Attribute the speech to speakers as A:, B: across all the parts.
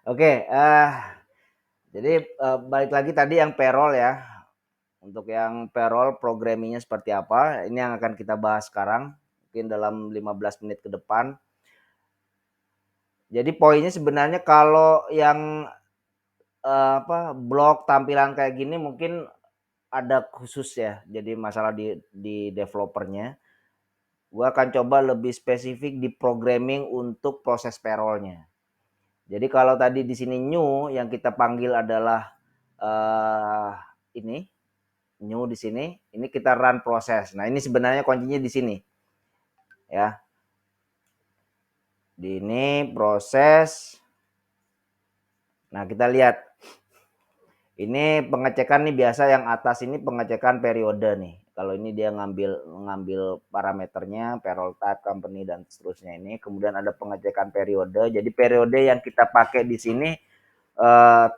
A: Oke, jadi balik lagi tadi yang payroll ya. Untuk yang payroll programmingnya seperti apa, ini yang akan kita bahas sekarang, mungkin dalam 15 menit ke depan. Jadi poinnya sebenarnya kalau yang blog tampilan kayak gini mungkin ada khusus ya. Jadi masalah di developernya. Gua akan coba lebih spesifik di programming untuk proses payrollnya. Jadi kalau tadi di sini new yang kita panggil adalah ini new di sini, ini kita run proses. Nah, ini sebenarnya kuncinya di sini. Ya. Di ini proses. Nah, kita lihat. Ini pengecekan nih biasa yang atas ini pengecekan periode nih. Kalau ini dia ngambil parameternya, payroll type, company dan seterusnya ini. Kemudian ada pengecekan periode. Jadi periode yang kita pakai di sini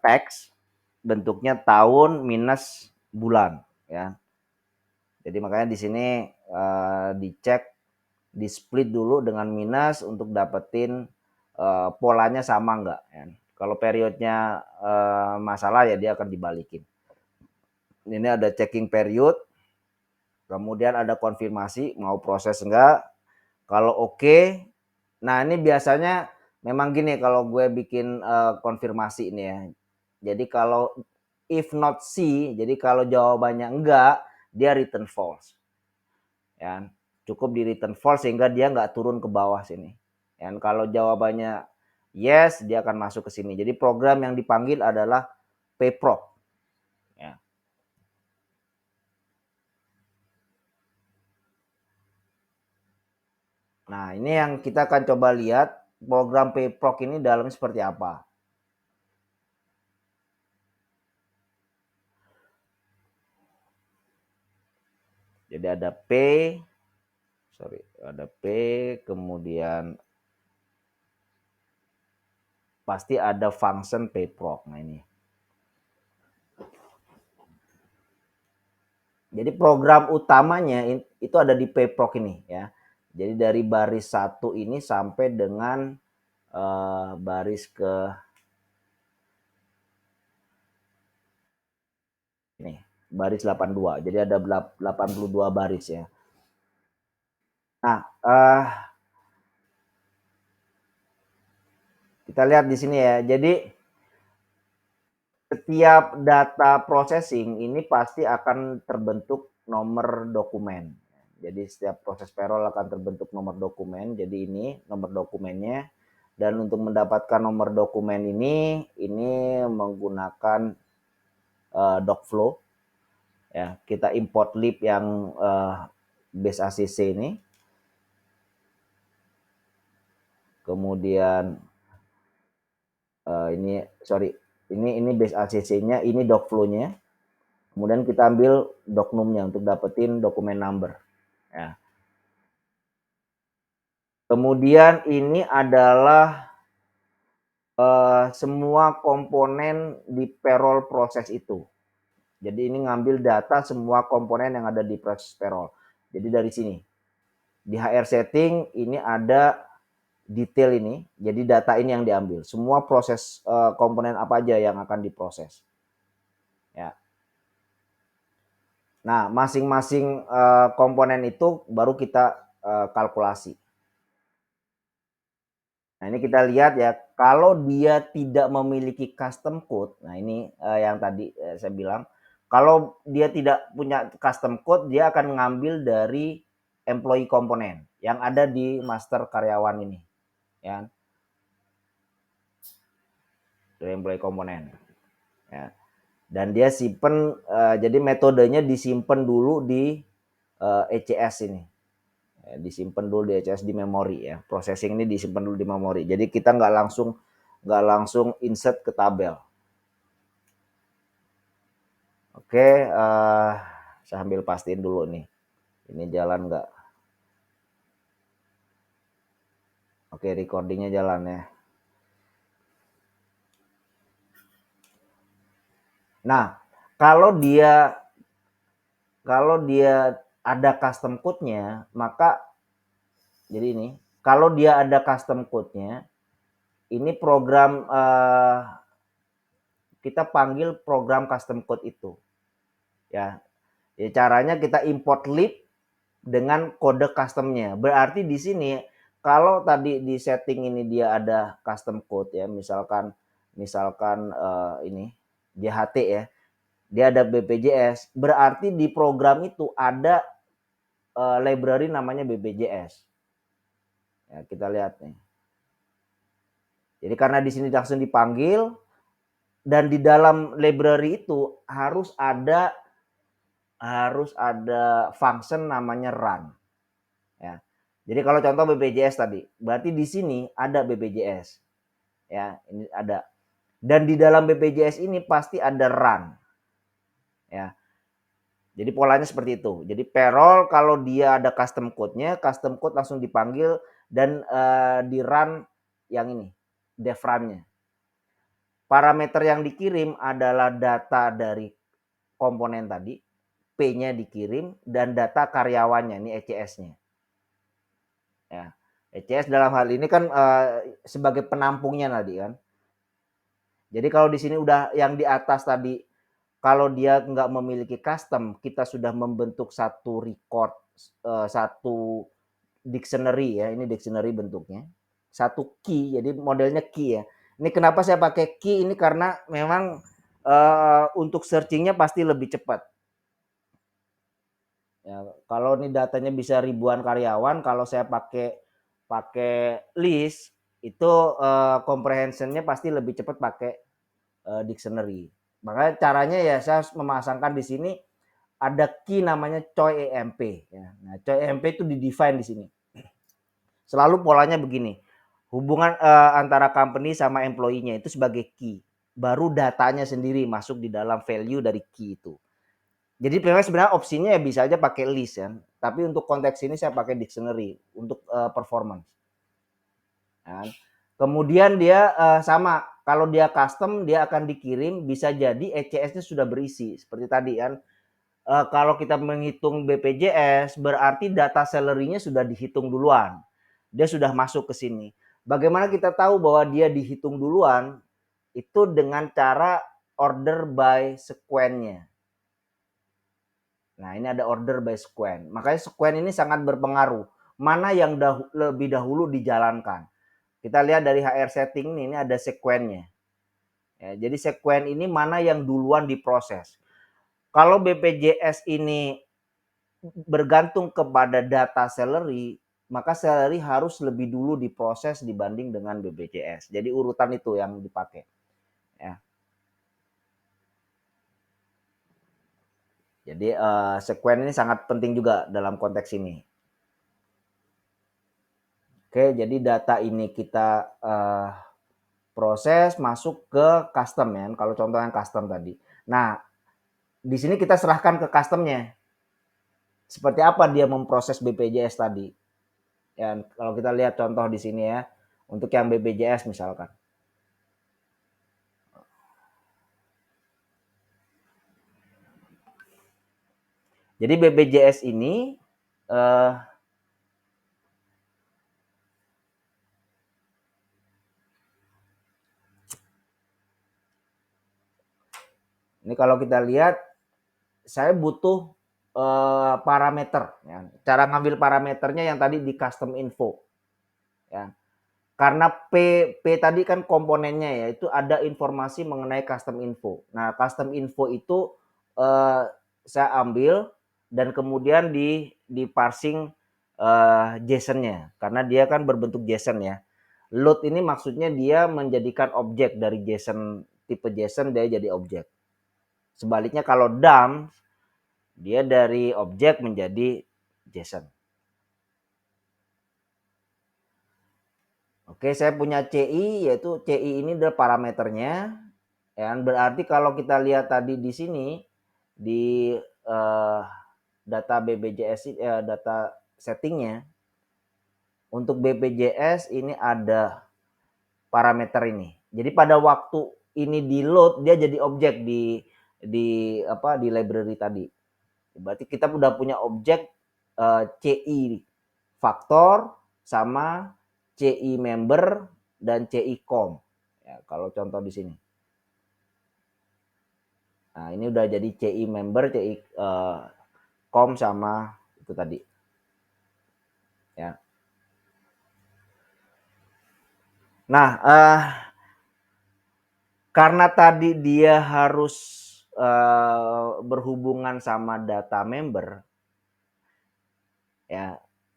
A: teks bentuknya tahun minus bulan ya. Jadi makanya di sini dicek di split dulu dengan minus untuk dapetin polanya sama enggak ya. Kalau periodnya masalah ya dia akan dibalikin. Ini ada checking period, kemudian ada konfirmasi mau proses enggak. Kalau oke, nah ini biasanya memang gini kalau gue bikin konfirmasi ini ya. Jadi kalau if not C, jadi kalau jawabannya enggak, dia return false. Ya, cukup di return false sehingga dia nggak turun ke bawah sini. Dan kalau jawabannya yes, dia akan masuk ke sini. Jadi program yang dipanggil adalah payproc. Ya. Nah, ini yang kita akan coba lihat program payproc ini dalamnya seperti apa. Jadi ada ada P, kemudian pasti ada function payproc. Nah ini. Jadi program utamanya itu ada di payproc ini ya. Jadi dari baris 1 ini sampai dengan baris ke ini, baris 82. Jadi ada 82 baris ya. Nah, kita lihat di sini ya. Jadi setiap data processing ini pasti akan terbentuk nomor dokumen. Jadi setiap proses payroll akan terbentuk nomor dokumen. Jadi ini nomor dokumennya. Dan untuk mendapatkan nomor dokumen ini menggunakan Docflow. Ya, kita import lib yang base ACC ini. Kemudian ini base ACC-nya, ini Docflow-nya. Kemudian kita ambil docnum-nya untuk dapetin dokumen number. Ya. Kemudian ini adalah semua komponen di payroll proses itu. Jadi ini ngambil data semua komponen yang ada di proses payroll. Jadi dari sini. Di HR setting ini ada detail ini. Jadi data ini yang diambil. Semua proses komponen apa aja yang akan diproses. Ya. Nah, masing-masing komponen itu baru kita kalkulasi. Nah, ini kita lihat ya, kalau dia tidak memiliki custom code, nah ini yang tadi saya bilang, kalau dia tidak punya custom code, dia akan ngambil dari employee komponen yang ada di master karyawan ini, ya, dari employee komponen. Ya. Dan dia simpen, jadi metodenya disimpan dulu di ECS ini. Disimpan dulu di ECS di memori ya. Processing ini disimpan dulu di memori. Jadi kita nggak langsung insert ke tabel. Oke, saya ambil pastiin dulu nih. Ini jalan nggak? Oke, recordingnya jalan ya. Nah, kalau dia ada custom code-nya, maka jadi ini, kalau dia ada custom code-nya, ini program kita panggil program custom code itu. Ya, caranya kita import lib dengan kode customnya. Berarti di sini kalau tadi di setting ini dia ada custom code ya, misalkan ini JHT ya, dia ada BPJS, berarti di program itu ada library namanya BPJS. Ya, kita lihat nih. Jadi karena di sini langsung dipanggil dan di dalam library itu harus ada function namanya run. Ya. Jadi kalau contoh BPJS tadi, berarti di sini ada BPJS. Ya, ini ada. Dan di dalam BPJS ini pasti ada run. Ya. Jadi polanya seperti itu. Jadi payroll kalau dia ada custom code-nya, custom code langsung dipanggil dan di run yang ini, dev run-nya. Parameter yang dikirim adalah data dari komponen tadi, P-nya dikirim dan data karyawannya, ini ECS-nya. Ya. ECS dalam hal ini kan sebagai penampungnya tadi kan. Jadi kalau di sini udah yang di atas tadi, kalau dia nggak memiliki custom, kita sudah membentuk satu record, satu dictionary ya, ini dictionary bentuknya. Satu key, jadi modelnya key ya. Ini kenapa saya pakai key ini karena memang untuk searchingnya pasti lebih cepat. Ya, kalau ini datanya bisa ribuan karyawan, kalau saya pakai list itu comprehensionnya pasti lebih cepat pakai dictionary. Makanya caranya ya saya memasangkan di sini ada key namanya coy EMP. Ya. Nah, coy EMP itu di define di sini. Selalu polanya begini, hubungan antara company sama employee-nya itu sebagai key. Baru datanya sendiri masuk di dalam value dari key itu. Jadi memang sebenarnya opsinya ya bisa aja pakai list ya. Tapi untuk konteks ini saya pakai dictionary untuk performance. Ya. Kemudian dia sama, kalau dia custom dia akan dikirim bisa jadi ECS-nya sudah berisi seperti tadi kan. Kalau kita menghitung BPJS berarti data salary-nya sudah dihitung duluan. Dia sudah masuk ke sini. Bagaimana kita tahu bahwa dia dihitung duluan? Itu dengan cara order by sequence-nya. Nah, ini ada order by sequence. Makanya sequence ini sangat berpengaruh. Mana yang lebih dahulu dijalankan. Kita lihat dari HR setting ini ada sequence-nya. Ya, jadi sequence ini mana yang duluan diproses. Kalau BPJS ini bergantung kepada data salary, maka salary harus lebih dulu diproses dibanding dengan BPJS. Jadi urutan itu yang dipakai. Ya. Jadi sequence ini sangat penting juga dalam konteks ini. Oke, jadi data ini kita proses masuk ke custom ya. Kalau contoh yang custom tadi. Nah, di sini kita serahkan ke customnya. Seperti apa dia memproses BPJS tadi. Ya, kalau kita lihat contoh di sini ya. Untuk yang BPJS misalkan. Jadi BPJS ini ini kalau kita lihat saya butuh parameter ya. Cara ngambil parameternya yang tadi di custom info. Ya. Karena P tadi kan komponennya ya, itu ada informasi mengenai custom info. Nah, custom info itu saya ambil dan kemudian di parsing JSON-nya karena dia kan berbentuk JSON ya. Load ini maksudnya dia menjadikan objek dari JSON, tipe JSON dia jadi objek. Sebaliknya kalau dump dia dari objek menjadi JSON. Oke, saya punya CI, yaitu CI ini adalah parameternya. Ya, berarti kalau kita lihat tadi di sini di data BPJS data settingnya untuk BPJS ini ada parameter ini. Jadi pada waktu ini di load dia jadi objek di library tadi. Berarti kita udah punya objek CI faktor sama CI member dan CI-COM. Ya, kalau contoh di sini. Nah, ini udah jadi CI member, CI COM sama itu tadi. Ya. Nah, karena tadi dia harus berhubungan sama data member, ya.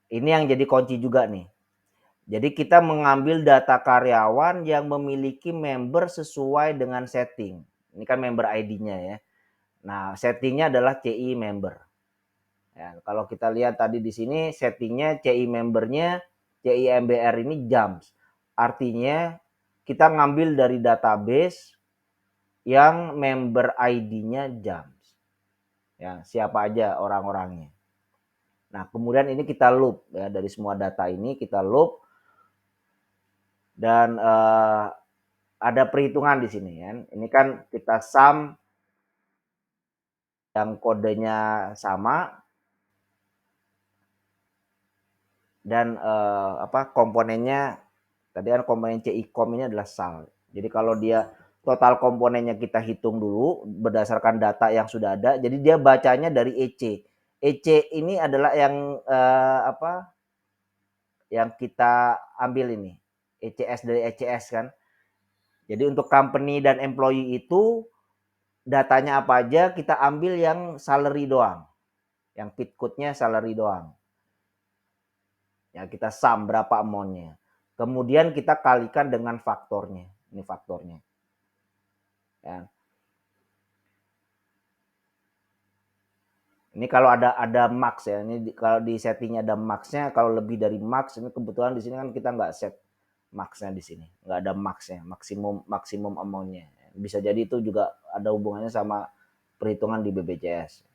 A: Ini yang jadi kunci juga nih. Jadi kita mengambil data karyawan yang memiliki member sesuai dengan setting. Ini kan member ID-nya ya. Nah, settingnya adalah CI member. Ya, kalau kita lihat tadi di sini settingnya CI membernya CI MBR ini jams. Artinya kita ngambil dari database yang member ID-nya jams. Ya, siapa aja orang-orangnya. Nah, kemudian ini kita loop ya, dari semua data ini kita loop dan ada perhitungan di sini ya. Ini kan kita sum yang kodenya sama dan komponennya tadi kan komponen CI-COM ini adalah sal. Jadi kalau dia total komponennya kita hitung dulu berdasarkan data yang sudah ada. Jadi dia bacanya dari EC. EC ini adalah yang kita ambil ini. ECS dari ECS kan. Jadi untuk company dan employee itu datanya apa aja kita ambil yang salary doang. Yang pit code-nya salary doang. Ya, kita sum berapa amount-nya. Kemudian kita kalikan dengan faktornya. Ini faktornya. Ya. Ini kalau ada max ya. Ini kalau di settingnya ada max-nya, kalau lebih dari max ini kebetulan di sini kan kita nggak set max-nya di sini. Nggak ada max-nya, maksimum amount-nya. Bisa jadi itu juga ada hubungannya sama perhitungan di BPJS.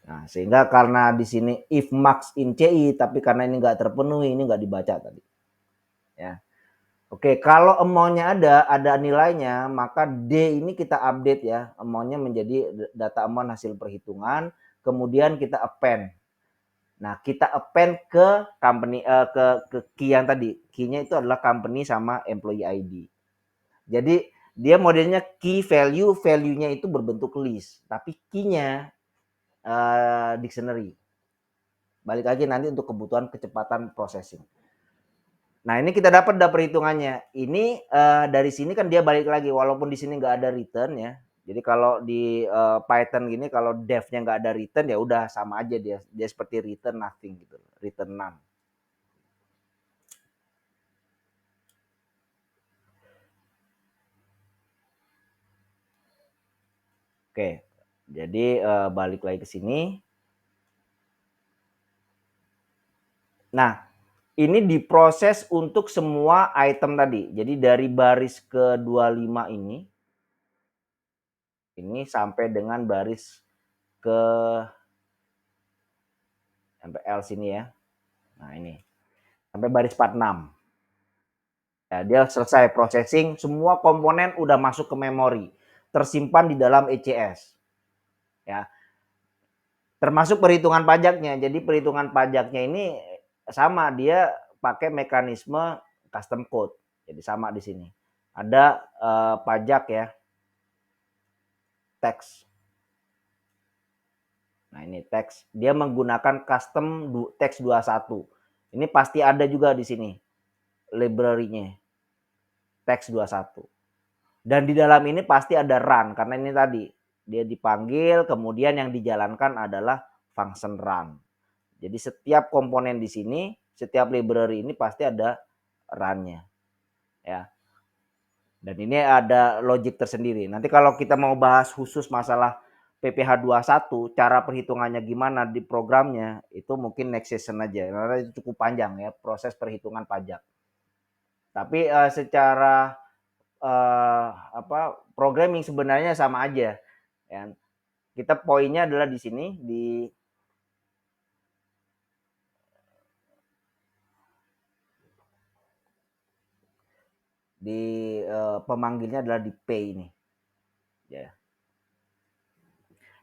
A: Nah, sehingga karena di sini if max in CI, tapi karena ini nggak terpenuhi, ini nggak dibaca tadi. Ya. Oke, kalau amount-nya ada nilainya, maka D ini kita update ya, amount-nya menjadi data amount hasil perhitungan, kemudian kita append. Nah, kita append ke company ke key yang tadi. Key-nya itu adalah company sama employee ID. Jadi dia modelnya key value, value-nya itu berbentuk list, tapi key-nya dictionary. Balik lagi nanti untuk kebutuhan kecepatan processing. Nah, ini kita dapat perhitungannya. Ini dari sini kan dia balik lagi, walaupun di sini nggak ada return ya. Jadi kalau di Python gini, kalau def-nya nggak ada return ya udah sama aja dia. Dia seperti return nothing gitu, return none. Oke, jadi balik lagi ke sini. Nah, ini diproses untuk semua item tadi. Jadi dari baris ke 25 ini sampai dengan baris ke sampai L sini ya. Nah, ini. Sampai baris 46. Ya, dia selesai processing, semua komponen udah masuk ke memori, tersimpan di dalam ECS. Ya. Termasuk perhitungan pajaknya. Jadi perhitungan pajaknya ini sama, dia pakai mekanisme custom code. Jadi sama di sini. Ada pajak ya. Teks. Nah, ini teks. Dia menggunakan custom teks 21. Ini pasti ada juga di sini library-nya. Teks 21. Dan di dalam ini pasti ada run karena ini tadi dia dipanggil, kemudian yang dijalankan adalah function run. Jadi setiap komponen di sini, setiap library ini pasti ada run-nya. Ya. Dan ini ada logic tersendiri. Nanti kalau kita mau bahas khusus masalah PPh 21, cara perhitungannya gimana di programnya, itu mungkin next session aja. Karena itu cukup panjang ya proses perhitungan pajak. Tapi secara programming sebenarnya sama aja. Ya. Kita poinnya adalah di sini di pemanggilnya adalah di P ini. Ya.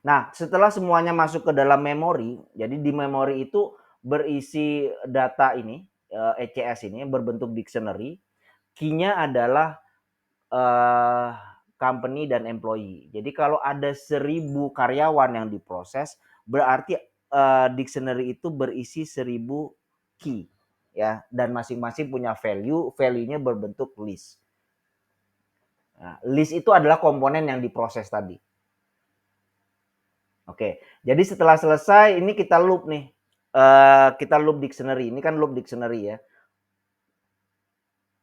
A: Nah, setelah semuanya masuk ke dalam memori, jadi di memori itu berisi data ini, ECS ini berbentuk dictionary, key-nya adalah company dan employee. Jadi kalau ada 1.000 karyawan yang diproses, berarti dictionary itu berisi 1.000 key ya, dan masing-masing punya value-nya berbentuk list. Nah, list itu adalah komponen yang diproses tadi. Oke, jadi setelah selesai ini kita loop nih. Kita loop dictionary. Ini kan loop dictionary ya.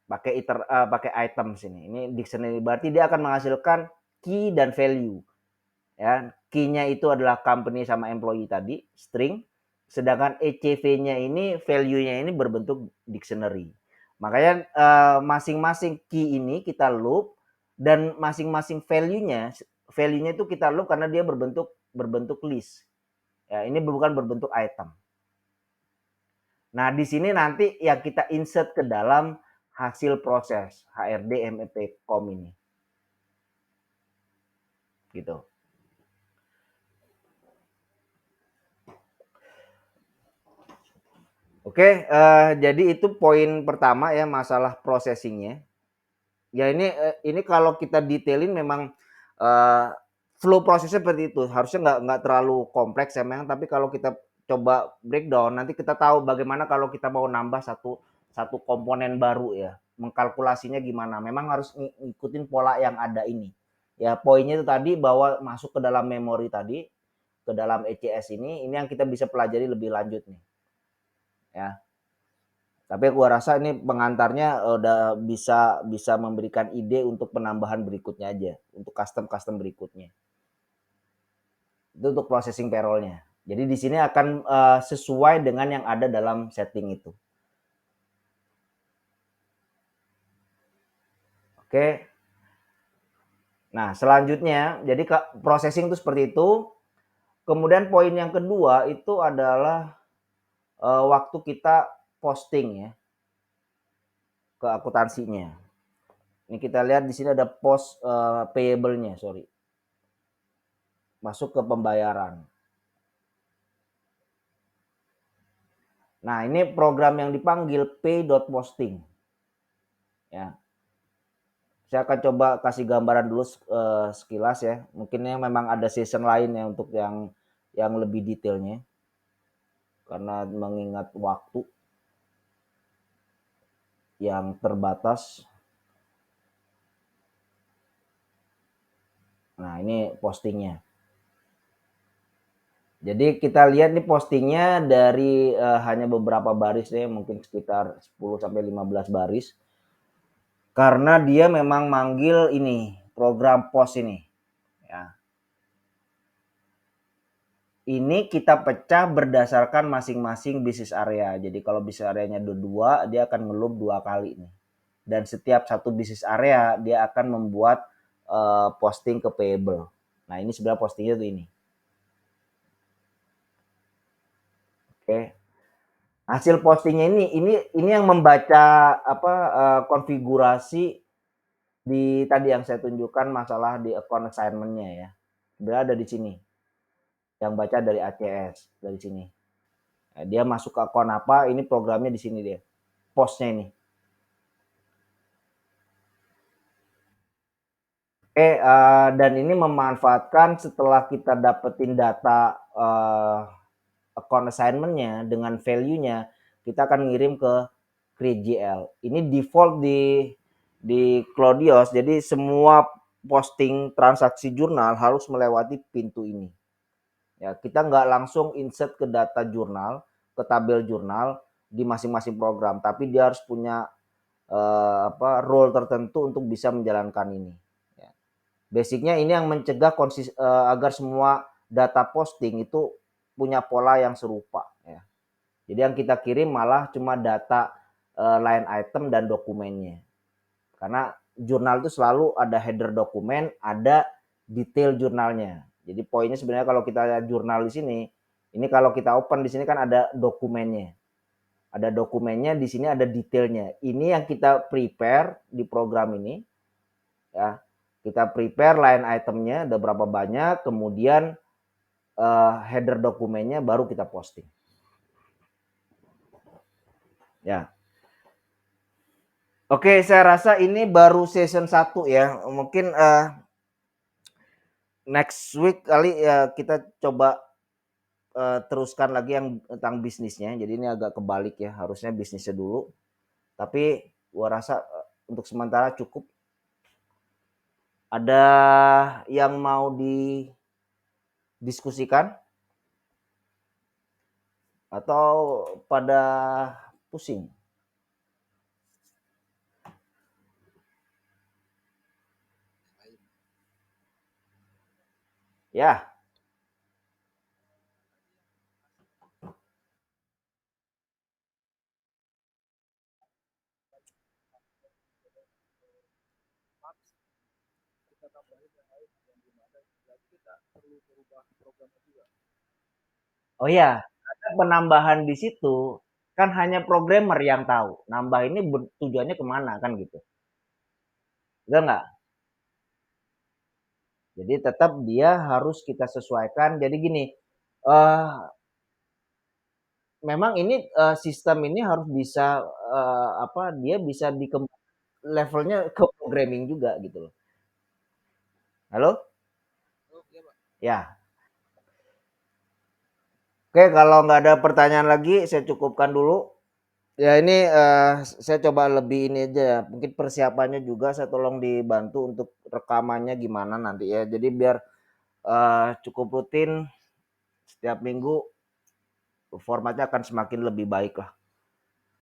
A: Pakai items ini. Ini dictionary berarti dia akan menghasilkan key dan value. Ya, key-nya itu adalah company sama employee tadi, string. Sedangkan ECV-nya ini value-nya ini berbentuk dictionary. Makanya masing-masing key ini kita loop dan masing-masing value-nya itu kita loop karena dia berbentuk list. Ya, ini bukan berbentuk item. Nah, di sini nanti ya kita insert ke dalam hasil proses HRD MEP COM ini. Gitu. Oke, jadi itu poin pertama ya, masalah processingnya. Ya ini kalau kita detailin memang flow prosesnya seperti itu. Harusnya nggak terlalu kompleks ya memang, tapi kalau kita coba breakdown nanti kita tahu bagaimana kalau kita mau nambah satu komponen baru ya. Mengkalkulasinya gimana? Memang harus ngikutin pola yang ada ini. Ya poinnya itu tadi bahwa masuk ke dalam memori tadi, ke dalam ECS ini yang kita bisa pelajari lebih lanjut nih. Ya. Tapi aku rasa ini pengantarnya udah bisa memberikan ide untuk penambahan berikutnya aja, untuk custom berikutnya. Itu untuk processing payroll-nya. Jadi di sini akan sesuai dengan yang ada dalam setting itu. Oke. Nah, selanjutnya jadi processing itu seperti itu. Kemudian poin yang kedua itu adalah waktu kita posting ya ke akuntansinya. Ini kita lihat di sini ada post payable-nya, sorry. Masuk ke pembayaran. Nah, ini program yang dipanggil pay.posting. Ya. Saya akan coba kasih gambaran dulu sekilas ya. Mungkin memang ada season lain ya untuk yang lebih detailnya. Karena mengingat waktu yang terbatas. Nah, ini postingnya. Jadi kita lihat nih postingnya dari hanya beberapa baris nih, mungkin sekitar 10 sampai 15 baris. Karena dia memang manggil ini program post ini. Ya. Ini kita pecah berdasarkan masing-masing bisnis area. Jadi kalau bisnis areanya ada 2, dia akan ngeloop 2 kali nih. Dan setiap satu bisnis area dia akan membuat posting ke payable. Nah, ini sebenarnya postingnya tuh ini. Oke. Hasil postingnya ini yang membaca konfigurasi di tadi yang saya tunjukkan masalah di account assignment-nya ya. Sebenarnya ada di sini. Yang baca dari ACS dari sini. Nah, dia masuk ke akun apa, ini programnya di sini dia. Postnya ini. Dan ini memanfaatkan setelah kita dapetin data account assignment-nya dengan value-nya, kita akan ngirim ke CreateGL. Ini default di Cloudios, jadi semua posting transaksi jurnal harus melewati pintu ini. Ya, kita nggak langsung insert ke data jurnal, ke tabel jurnal di masing-masing program, tapi dia harus punya role tertentu untuk bisa menjalankan ini. Ya. Basicnya ini yang mencegah agar semua data posting itu punya pola yang serupa. Ya. Jadi yang kita kirim malah cuma data line item dan dokumennya. Karena jurnal itu selalu ada header dokumen, ada detail jurnalnya. Jadi poinnya sebenarnya kalau kita lihat jurnal di sini, ini kalau kita open di sini kan ada dokumennya. Ada dokumennya, di sini ada detailnya. Ini yang kita prepare di program ini. Ya, kita prepare line itemnya ada berapa banyak, kemudian header dokumennya baru kita posting. Ya, Oke, saya rasa ini baru season 1 ya. Mungkin next week kali ya kita coba teruskan lagi yang tentang bisnisnya. Jadi ini agak kebalik ya, harusnya bisnisnya dulu. Tapi gua rasa untuk sementara cukup. Ada yang mau didiskusikan atau pada pusing? Ya. Oh ya, ada penambahan di situ kan hanya programmer yang tahu. Nambah ini tujuannya kemana kan gitu. Udah nggak? Jadi tetap dia harus kita sesuaikan. Jadi gini, eh memang ini sistem ini harus bisa apa? Dia bisa levelnya ke programming juga gitu loh. Halo? Ya. Oke, kalau nggak ada pertanyaan lagi, saya cukupkan dulu. Ya ini saya coba lebih ini aja ya. Mungkin persiapannya juga saya tolong dibantu untuk rekamannya gimana nanti ya. Jadi biar cukup rutin setiap minggu formatnya akan semakin lebih baik lah.